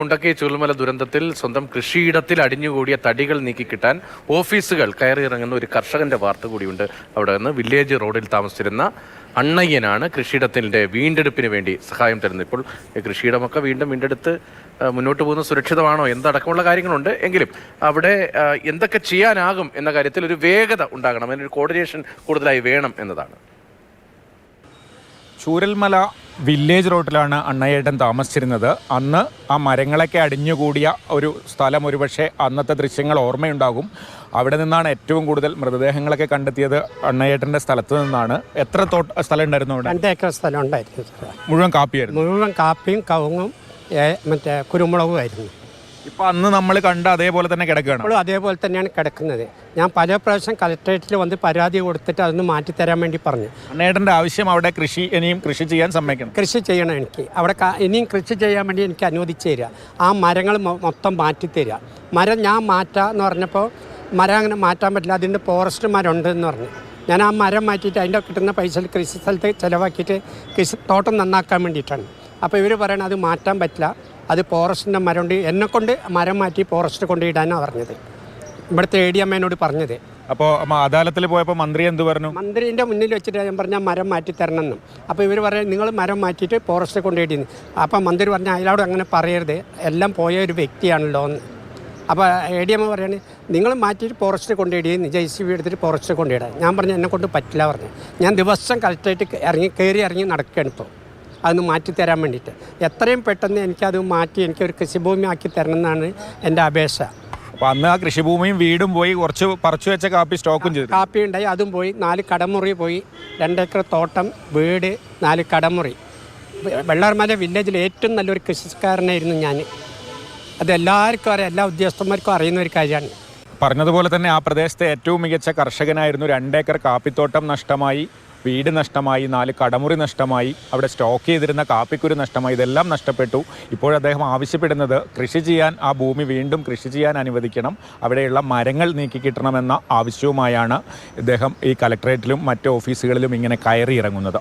മുണ്ടക്കൈ ചുരുൾമല ദുരന്തത്തിൽ സ്വന്തം കൃഷിയിടത്തിൽ അടിഞ്ഞുകൂടിയ തടികൾ നീക്കിക്കിട്ടാൻ ഓഫീസുകൾ കയറിയിറങ്ങുന്ന ഒരു കർഷകന്റെ വാർത്ത കൂടിയുണ്ട്. അവിടെ നിന്ന് വില്ലേജ് റോഡിൽ താമസിച്ചിരുന്ന അണ്ണയ്യനാണ് കൃഷിയിടത്തിന്റെ വീണ്ടെടുപ്പിന് വേണ്ടി സഹായം തരുന്നത്. ഇപ്പോൾ കൃഷിയിടമൊക്കെ വീണ്ടെടുത്ത് മുന്നോട്ട് പോകുന്ന സുരക്ഷിതമാണോ എന്തടക്കമുള്ള കാര്യങ്ങളുണ്ട്. എങ്കിലും അവിടെ എന്തൊക്കെ ചെയ്യാനാകും എന്ന കാര്യത്തിൽ ഒരു വേഗത ഉണ്ടാകണം, അതിനൊരു കോർഡിനേഷൻ കൂടുതലായി വേണം എന്നതാണ്. ചൂരൽമല വില്ലേജ് റോഡിലാണ് അണ്ണയേട്ടൻ താമസിച്ചിരുന്നത്. അന്ന് ആ മരങ്ങളൊക്കെ അടിഞ്ഞുകൂടിയ ഒരു സ്ഥലം ഒരുപക്ഷെ അന്നത്തെ ദൃശ്യങ്ങൾ ഓർമ്മയുണ്ടാകും. അവിടെ നിന്നാണ് ഏറ്റവും കൂടുതൽ മൃതദേഹങ്ങളൊക്കെ കണ്ടെത്തിയത്. അണ്ണയേട്ടൻ്റെ സ്ഥലത്ത് നിന്നാണ്. എത്ര സ്ഥലം ഉണ്ടായിരുന്നു അവിടെ? 2 ഏക്കർ സ്ഥലം ഉണ്ടായിരുന്നു. മുഴുവൻ കാപ്പിയായിരുന്നു? മുഴുവൻ കാപ്പിയും കവുങ്ങും മറ്റേ കുരുമുളകുമായിരുന്നു. ഇപ്പം അന്ന് നമ്മൾ കണ്ട അതേപോലെ തന്നെ കിടക്കുകയാണ്? ഇപ്പോഴും അതേപോലെ തന്നെയാണ് കിടക്കുന്നത്. ഞാൻ പല പ്രാവശ്യം കളക്ടറേറ്റിൽ വന്ന് പരാതി കൊടുത്തിട്ട് അതൊന്ന് മാറ്റിത്തരാൻ വേണ്ടി പറഞ്ഞു. അണ്ണയേട്ടൻ്റെ ആവശ്യം അവിടെ ഇനിയും കൃഷി ചെയ്യാൻ സമ്മതിക്കണം. കൃഷി ചെയ്യണം എനിക്ക് അവിടെ ഇനിയും കൃഷി ചെയ്യാൻ വേണ്ടി എനിക്ക് അനുവദിച്ചു തരിക. ആ മരങ്ങൾ മൊത്തം മാറ്റിത്തരിക. മരം ഞാൻ മാറ്റാമെന്ന് പറഞ്ഞപ്പോൾ മരം അങ്ങനെ മാറ്റാൻ പറ്റില്ല, അതിൻ്റെ ഫോറസ്റ്റ് മരം ഉണ്ടെന്ന് പറഞ്ഞു. ഞാൻ ആ മരം മാറ്റിയിട്ട് അതിൻ്റെ കിട്ടുന്ന പൈസ കൃഷി സ്ഥലത്ത് ചിലവാക്കിയിട്ട് തോട്ടം നന്നാക്കാൻ വേണ്ടിയിട്ടാണ്. അപ്പോൾ ഇവർ പറയണത് അത് മാറ്റാൻ പറ്റില്ല, അത് ഫോറസ്റ്റിൻ്റെ മരം ഉണ്ട്. എന്നെക്കൊണ്ട് മരം മാറ്റി ഫോറസ്റ്റ് കൊണ്ടിടാനാണ് പറഞ്ഞത്, ഇവിടുത്തെ ADM പറഞ്ഞത്. അപ്പോൾ അദാലത്തിൽ പോയപ്പോൾ മന്ത്രി എന്ത് പറഞ്ഞു? മന്ത്രിൻ്റെ മുന്നിൽ വെച്ചിട്ട് ഞാൻ പറഞ്ഞാൽ മരം മാറ്റി തരണമെന്നും. അപ്പോൾ ഇവർ പറയാം നിങ്ങൾ മരം മാറ്റിയിട്ട് ഫോറസ്റ്റ് കൊണ്ടിടുന്നു. അപ്പോൾ മന്ത്രി പറഞ്ഞാൽ അയാളോട് അങ്ങനെ പറയരുത്, എല്ലാം പോയ ഒരു വ്യക്തിയാണല്ലോ എന്ന്. അപ്പോൾ ADM പറയാണ് നിങ്ങൾ മാറ്റിയിട്ട് ഫോറസ്റ്റ് കൊണ്ടിടുന്നു, JCB എടുത്തിട്ട് ഫോറസ്റ്റ് കൊണ്ടിടാൻ. ഞാൻ പറഞ്ഞു എന്നെക്കൊണ്ട് പറ്റില്ല പറഞ്ഞു. ഞാൻ ദിവസം കളക്ടറേറ്റ് ഇറങ്ങി നടക്കുകയാണ് ഇപ്പോൾ അതൊന്ന് മാറ്റിത്തരാൻ വേണ്ടിയിട്ട്. എത്രയും പെട്ടെന്ന് എനിക്കത് മാറ്റി എനിക്കൊരു കൃഷിഭൂമി ആക്കി തരണം എന്നാണ് എൻ്റെ അപേക്ഷ. അപ്പോൾ അന്ന് ആ കൃഷിഭൂമിയും വീടും പോയി, കുറച്ച് പറിച്ചു വെച്ച കാപ്പി സ്റ്റോക്കും ചെയ്തു. കാപ്പി ഉണ്ടായി, അതും പോയി. 4 കടമുറി പോയി, 2 ഏക്കർ തോട്ടം, വീട്, 4 കടമുറി. വെള്ളാർമല വില്ലേജിൽ ഏറ്റവും നല്ലൊരു കൃഷിക്കാരനായിരുന്നു ഞാൻ. അത് എല്ലാവർക്കും അറിയാം, എല്ലാ ഉദ്യോഗസ്ഥന്മാർക്കും അറിയുന്ന ഒരു കാര്യമാണ്. പറഞ്ഞതുപോലെ തന്നെ ആ പ്രദേശത്തെ ഏറ്റവും മികച്ച കർഷകനായിരുന്നു. 2 ഏക്കർ കാപ്പിത്തോട്ടം നഷ്ടമായി, വീട് നഷ്ടമായി, 4 കടമുറി നഷ്ടമായി, അവിടെ സ്റ്റോക്ക് ചെയ്തിരുന്ന കാപ്പിക്കുരു നഷ്ടമായി. ഇതെല്ലാം നഷ്ടപ്പെട്ടു. ഇപ്പോൾ അദ്ദേഹം ആവശ്യപ്പെടുന്നത് കൃഷി ചെയ്യാൻ, ആ ഭൂമി വീണ്ടും കൃഷി ചെയ്യാൻ അനുവദിക്കണം, അവിടെയുള്ള മരങ്ങൾ നീക്കിക്കിട്ടണമെന്ന ആവശ്യവുമായാണ് ഇദ്ദേഹം ഈ കലക്ടറേറ്റിലും മറ്റ് ഓഫീസുകളിലും ഇങ്ങനെ കയറി ഇറങ്ങുന്നത്.